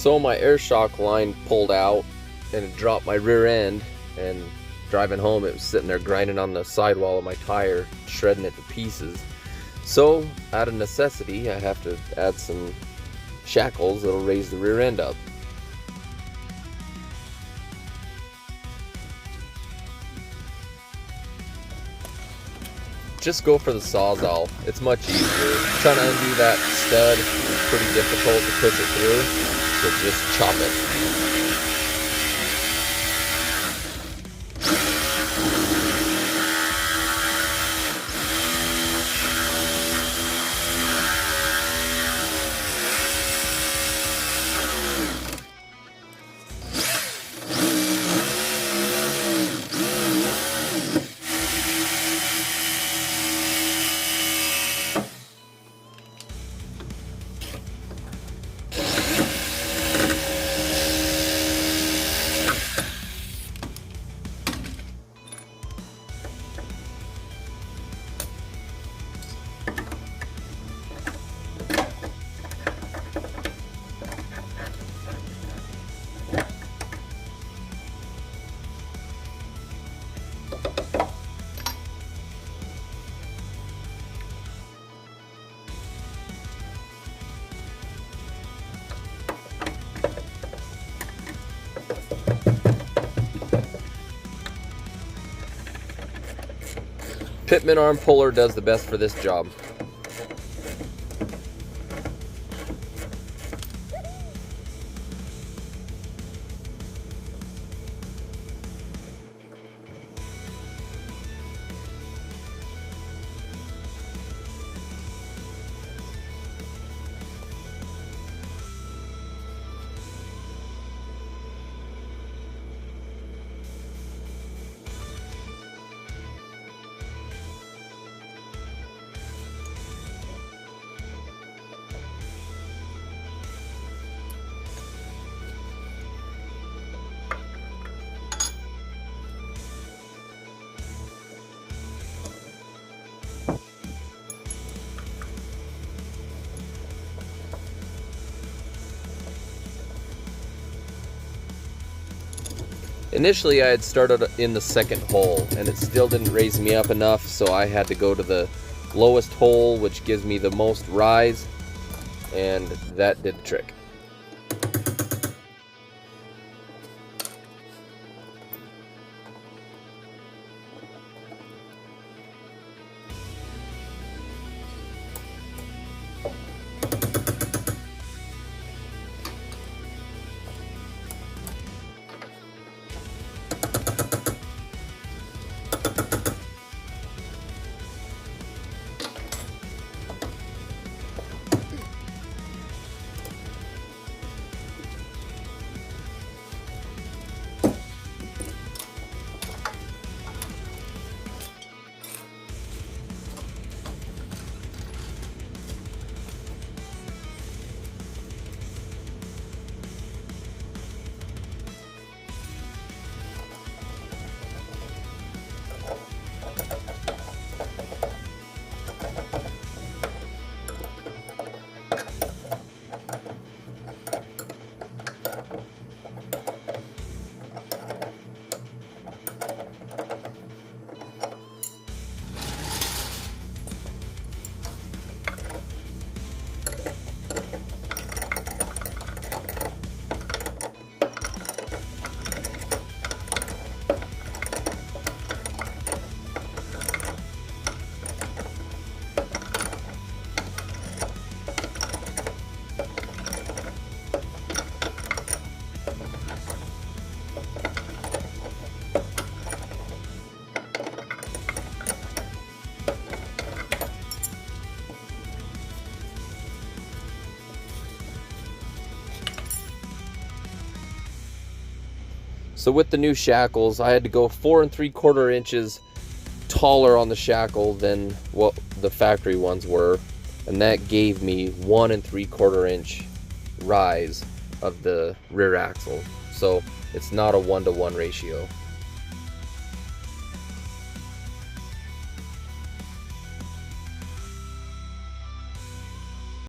So my air shock line pulled out and it dropped my rear end, and driving home it was sitting there grinding on the sidewall of my tire, shredding it to pieces. So out of necessity I have to add some shackles that'll raise the rear end up. Just go for the Sawzall. It's much easier. Trying to undo that stud is pretty difficult to push it through, so just chop it. Pitman arm puller does the best for this job. Initially I had started in the second hole and it still didn't raise me up enough, so I had to go to the lowest hole, which gives me the most rise, and that did the trick. So with the new shackles, I had to go 4 3/4 inches taller on the shackle than what the factory ones were, and that gave me 1 3/4 inch rise of the rear axle. So it's not a 1-to-1 ratio.